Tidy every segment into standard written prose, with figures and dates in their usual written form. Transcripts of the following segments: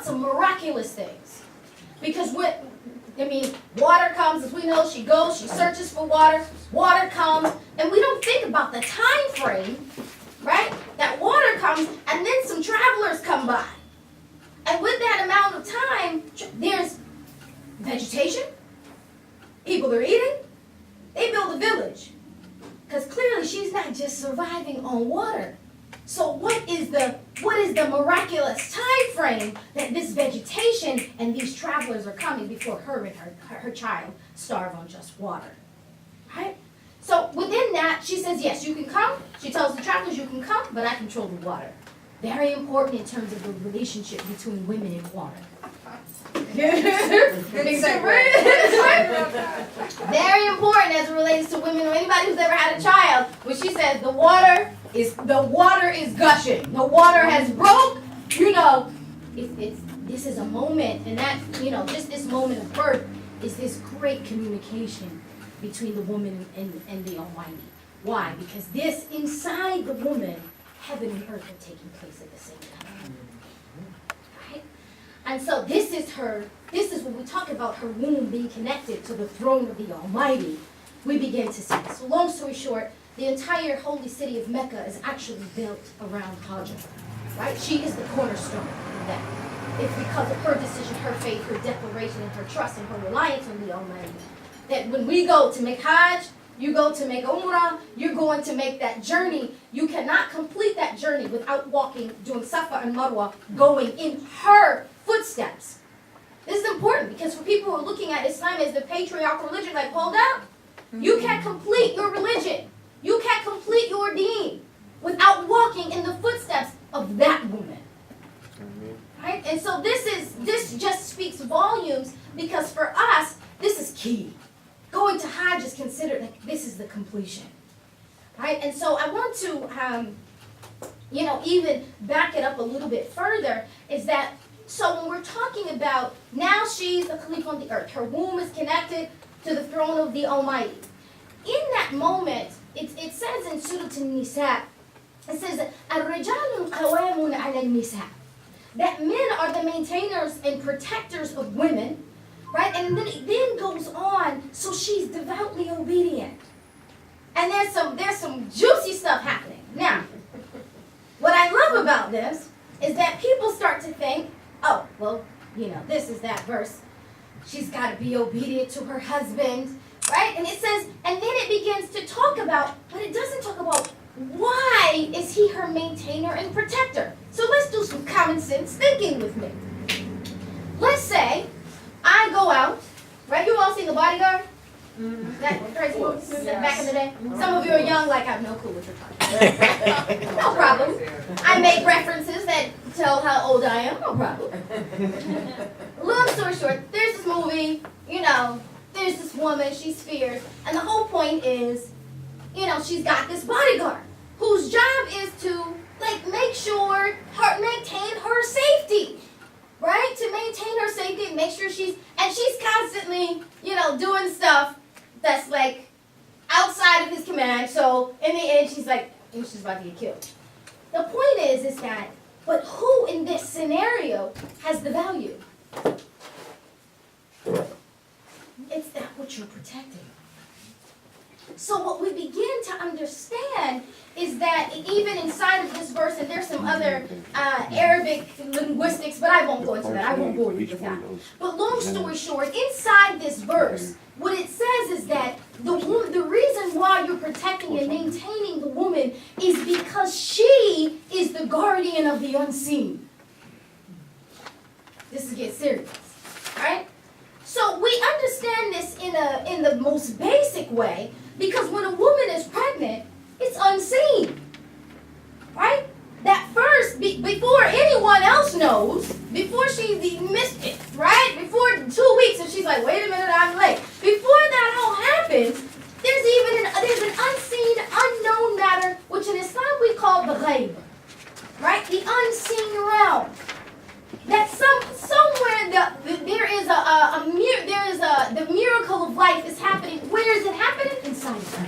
about some miraculous things. Because water comes, as we know, she goes, she searches for water, water comes, and we don't think about the time frame, right? That water comes, and then some travelers come by. And with that amount of time, there's vegetation, people are eating, they build a village. Because clearly she's not just surviving on water. So what is the miraculous time frame that this vegetation and these travelers are coming before her and her child starve on just water? Right? So within that, she says, yes, you can come. She tells the travelers, you can come, but I control the water. Very important in terms of the relationship between women and water. Very important as it relates to women or anybody who's ever had a child. When she says the water is gushing, the water has broke. This is a moment, and that just this moment of birth is this great communication between the woman and the Almighty. Why? Because this inside the woman, heaven and earth are taking place at the same time. Right? And so this is when we talk about her womb being connected to the throne of the Almighty, we begin to see. So long story short, the entire holy city of Mecca is actually built around Hajar. Right? She is the cornerstone of that. It's because of her decision, her faith, her declaration, and her trust and her reliance on the Almighty, that when we go to make Hajj, you go to make Umrah, you're going to make that journey. You cannot complete that journey without doing Safa and Marwa, going in her footsteps. This is important because for people who are looking at Islam as the patriarchal religion, like, hold up, you can't complete your religion. You can't complete your deen without walking in the footsteps of that woman. Right? And so this just speaks volumes because for us, this is key. Going to Hajj is considered like this is the completion. Right? And so I want to, even back it up a little bit further, is that, so when we're talking about now she's the Khalifa on the earth, her womb is connected to the throne of the Almighty. In that moment, it says in Surah An-Nisa, it says, الرجال قوامون على النساء, that men are the maintainers and protectors of women, right? And then it then goes on, so she's devoutly obedient. And there's some juicy stuff happening. Now, what I love about this is that people start to think, oh, well, this is that verse. She's got to be obedient to her husband, right? And it says, and then it begins to talk about, but it doesn't talk about why is he her maintainer and protector. So let's do some common sense thinking with me. Let's say I go out, right? You all seen The Bodyguard? That crazy movie back in the day? Some of you are young, like I have no clue what you're talking about. No problem. I make references that tell how old I am. No problem. Long story short, there's this movie, there's this woman, she's fierce, and the whole point is, she's got this bodyguard whose job is to, make sure, maintain her safety. Right? To maintain her safety and make sure she's constantly, doing stuff that's outside of his command. So in the end, she's about to get killed. The point is that, but who in this scenario has the value? It's that which you're protecting. So what we begin to understand is that even inside of this verse, and there's some other Arabic linguistics, but I won't go into that. I won't bore you with that. But long story short, inside this verse, what it says is that the reason why you're protecting and maintaining the woman is because she is the guardian of the unseen. This gets serious, right? So we understand this in the most basic way, because when a woman is pregnant, it's unseen, right? That first, before anyone else knows, before she's missed it, right? Before 2 weeks, and she's like, wait a minute, I'm late. Before that all happens, there's an unseen, unknown matter, which in Islam we call the ghaib, right? The unseen realm. That somewhere the miracle of life is happening. Where is it happening? Inside her.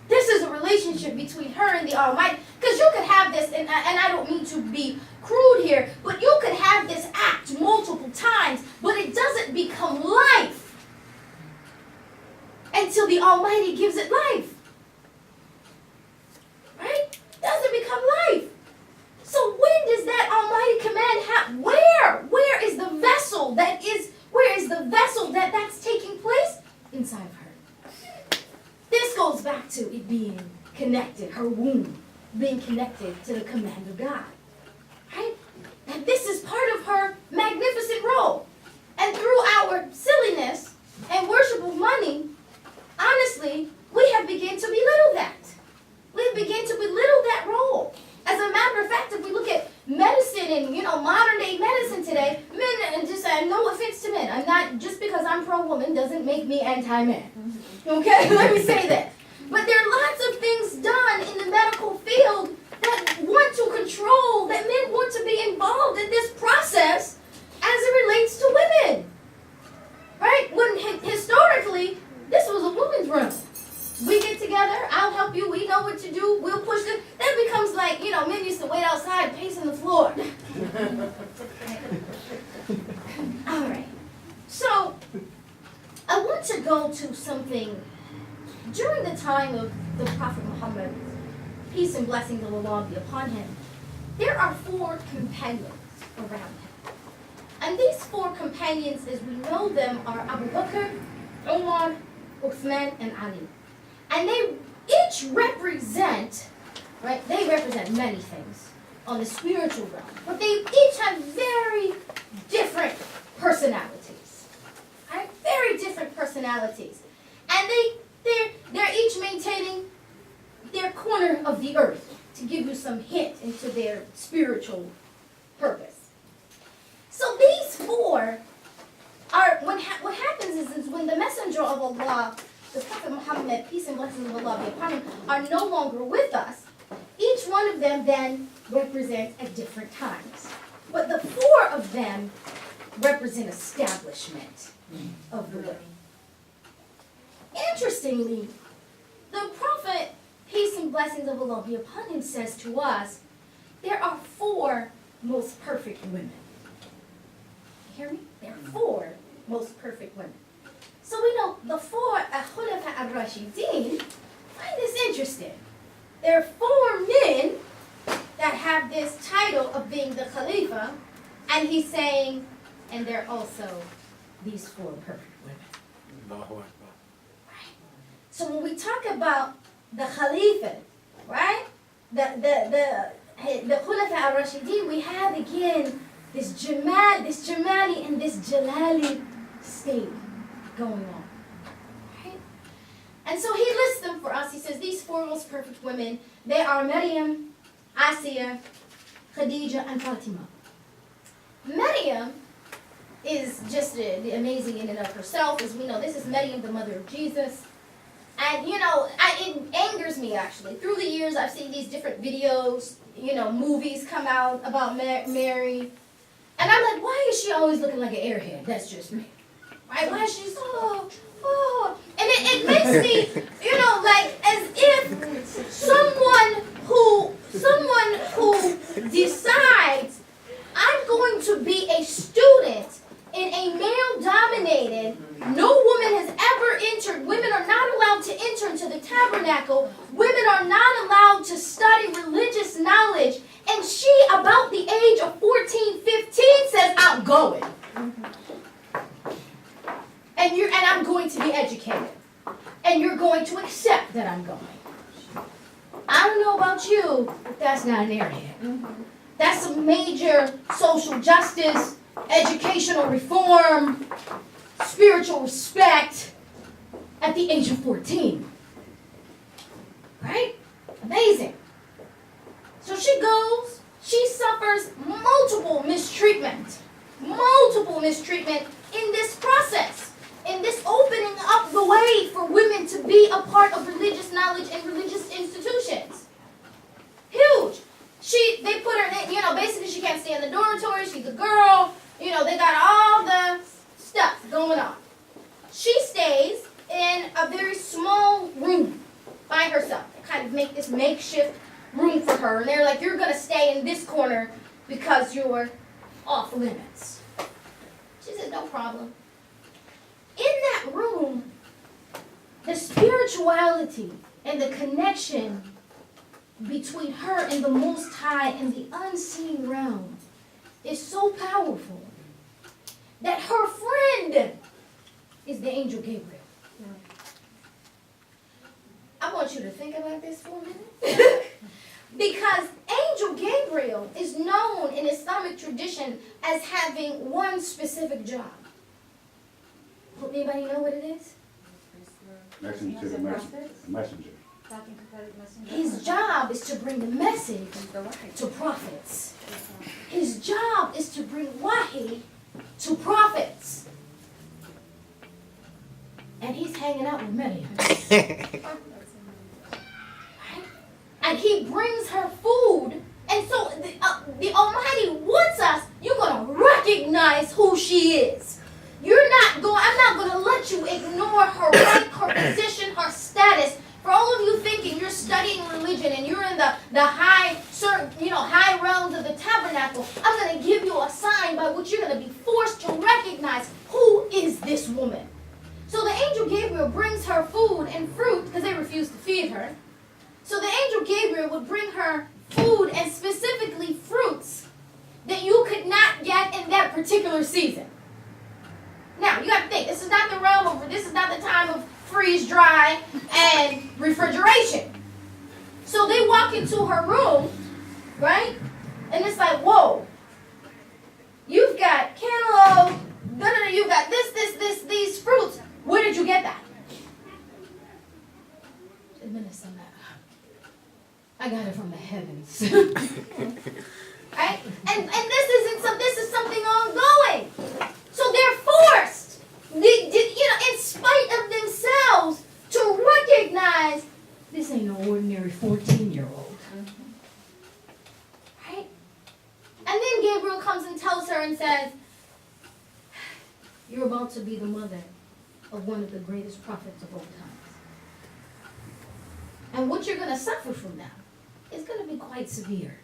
This is a relationship between her and the Almighty. Because you could have this, and I don't mean to be crude here, but you could have this Almighty gives it life. Right? Doesn't become life. So when does that Almighty command happen? Where is the vessel that's taking place? Inside of her. This goes back to it being connected, her womb being connected to the command of God. Right? And this is part of her magnificent role. And through our silliness and worship of money, honestly, we have begun to belittle that. We begin to belittle that role. As a matter of fact, if we look at medicine and modern day medicine today, men, and just no offense to men, I'm not, just because I'm pro-woman doesn't make me anti-man. Okay, let me say that. But there are lots of things done in the medical field that want to control, that men want to be involved in this process as it relates to women. Right? When historically, this was a woman's room. We get together, I'll help you, we know what to do, we'll push it. That becomes like, men used to wait outside pacing the floor. All right. So, I want to go to something. During the time of the Prophet Muhammad, peace and blessings of Allah be upon him, there are 4 companions around him. And these 4 companions, as we know them, are Abu Bakr, Umar, Uthman, and Ali. And they each represent, right, they represent many things on the spiritual realm. But they each have very different personalities. Right? Very different personalities. And they're each maintaining their corner of the earth, to give you some hint into their spiritual purpose. So these 4 are, what happens is when the Messenger of Allah, the Prophet Muhammad, peace and blessings of Allah be upon him, are no longer with us, each one of them then represents at different times. But the 4 of them represent establishment of the way. Interestingly, the Prophet, peace and blessings of Allah be upon him, says to us, there are 4 most perfect women. You hear me? There are 4 most perfect women. So we know the 4 Khulafa al-Rashidin. Find this interesting. There are 4 men that have this title of being the Khalifa, and he's saying, and they're also these 4 perfect women. Right. So when we talk about the Khalifa, right? The Khulafa al-Rashidin, we have again this Jamali and this Jalali state going on. Right? And so he lists them for us. He says these 4 most perfect women, they are Maryam, Asiya, Khadija, and Fatima. Maryam is just amazing in and of herself. As we know, this is Maryam, the mother of Jesus. And, it angers me, actually. Through the years, I've seen these different videos, movies come out about Mary. And I'm like, why is she always looking like an airhead? That's just me. Right? Why is she so, And it makes me, like as if someone who decides I'm going to be a student in a male-dominated, no woman has ever entered, women are not allowed to enter into the tabernacle, women are not allowed to study religious knowledge, and she, about the age of 14, 15, says, I'm going. And I'm going to be educated. And you're going to accept that I'm going. I don't know about you, but that's not an airhead. That's a major social justice, educational reform, spiritual respect at the age of 14. Right? Amazing. So she goes, she suffers multiple mistreatment in this process, in this opening up the way for women to be a part of religious knowledge and religious institutions. Huge. They put her in, basically she can't stay in the dormitory, she's a girl, they got all the stuff going on. She stays in a very small room by herself. They kind of make this makeshift room for her, and they're like, you're going to stay in this corner because you're off limits. She said, no problem. In that room, The spirituality and the connection between her and the Most High and the unseen realm is so powerful that her friend is the angel Gabriel. I want you to think about this for a minute. Because angel Gabriel is known in Islamic tradition as having one specific job. Anybody know what it is? Messenger to the messenger. His job is to bring the message to prophets. His job is to bring wahi to prophets. And he's hanging out with Maryam. And he brings her food. And so the Almighty wants us, you're going to recognize who she is. I'm not going to let you ignore her rank, her position, her status. For all of you thinking you're studying religion and you're in the high realms of the tabernacle, I'm going to give you a sign by which you're going to be forced to recognize who is this woman. So the angel Gabriel brings her food and fruit because they refused to feed her. So the angel Gabriel would bring her food and specifically fruits that you could not get in that particular season. Now, you got to think, this is not the time of freeze dry and refrigeration. So they walk into her room, right? And it's like, whoa, you've got cantaloupe, you've got these fruits. Where did you get that? Minister, I got it from the heavens. Right? And this is something ongoing. So they're forced, in spite of themselves, to recognize this ain't no ordinary 14-year-old. Right? And then Gabriel comes and tells her and says, you're about to be the mother of one of the greatest prophets of all times. And what you're going to suffer from now is going to be quite severe.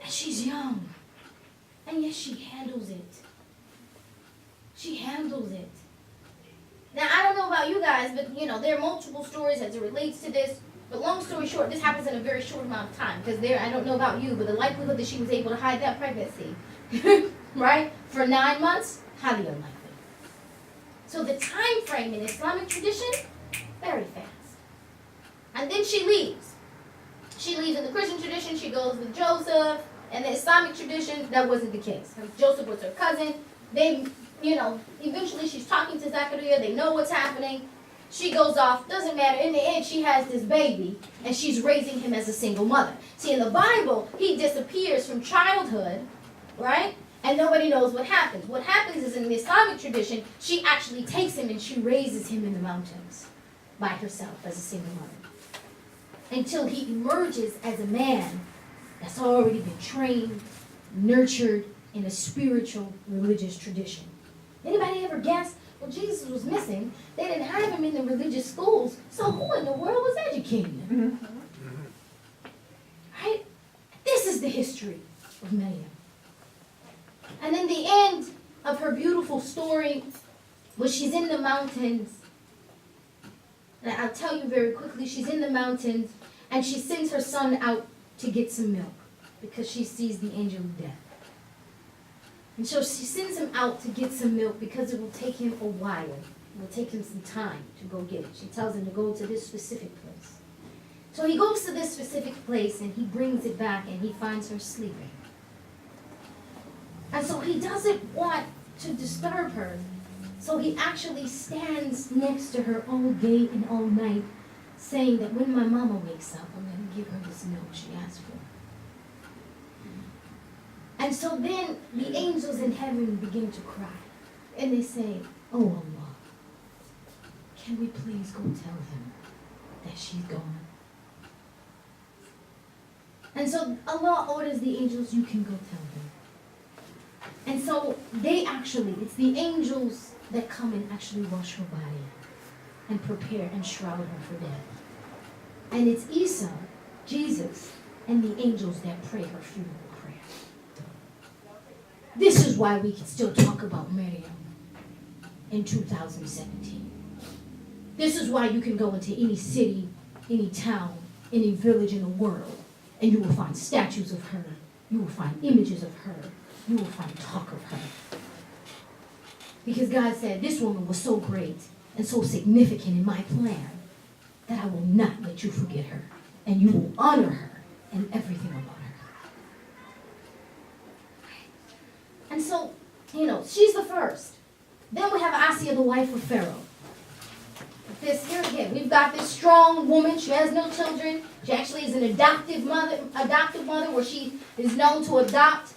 And she's young. And yet she handles it. She handles it. Now, I don't know about you guys, but, there are multiple stories as it relates to this. But long story short, this happens in a very short amount of time. Because I don't know about you, but the likelihood that she was able to hide that pregnancy, right, for 9 months, highly unlikely. So the time frame in Islamic tradition, very fast. And then she leaves. She leaves in the Christian tradition. She goes with Joseph. And the Islamic tradition, that wasn't the case. Joseph was her cousin. They, eventually she's talking to Zachariah. They know what's happening. She goes off. Doesn't matter. In the end, she has this baby. And she's raising him as a single mother. See, in the Bible, he disappears from childhood, right? And nobody knows what happens. What happens is in the Islamic tradition, she actually takes him and she raises him in the mountains by herself as a single mother. Until he emerges as a man that's already been trained, nurtured in a spiritual, religious tradition. Anybody ever guess, well, Jesus was missing. They didn't have him in the religious schools, so who in the world was educating him? Right? This is the history of Maryam. And then the end of her beautiful story, where she's in the mountains, and I'll tell you very quickly, she's in the mountains, and she sends her son out to get some milk because she sees the angel of death. And so she sends him out to get some milk because it will take him a while. It will take him some time to go get it. She tells him to go to this specific place. So he goes to this specific place and he brings it back and he finds her sleeping. And so he doesn't want to disturb her. So he actually stands next to her all day and all night, saying that when my mama wakes up, I'm going to give her this milk she asked for. And so then the angels in heaven begin to cry. And they say, oh Allah, can we please go tell him that she's gone? And so Allah orders the angels, you can go tell him. And so it's the angels that come and actually wash her body and prepare and shroud her for death. And it's Isa, Jesus, and the angels that pray her funeral prayer. This is why we can still talk about Maryam in 2017. This is why you can go into any city, any town, any village in the world, and you will find statues of her. You will find images of her. You will find talk of her. Because God said, this woman was so great and so significant in my plan that I will not let you forget her. And you will honor her and everything about her. And so, she's the first. Then we have Asiya, the wife of Pharaoh. This here again, we've got this strong woman. She has no children. She actually is an adoptive mother where she is known to adopt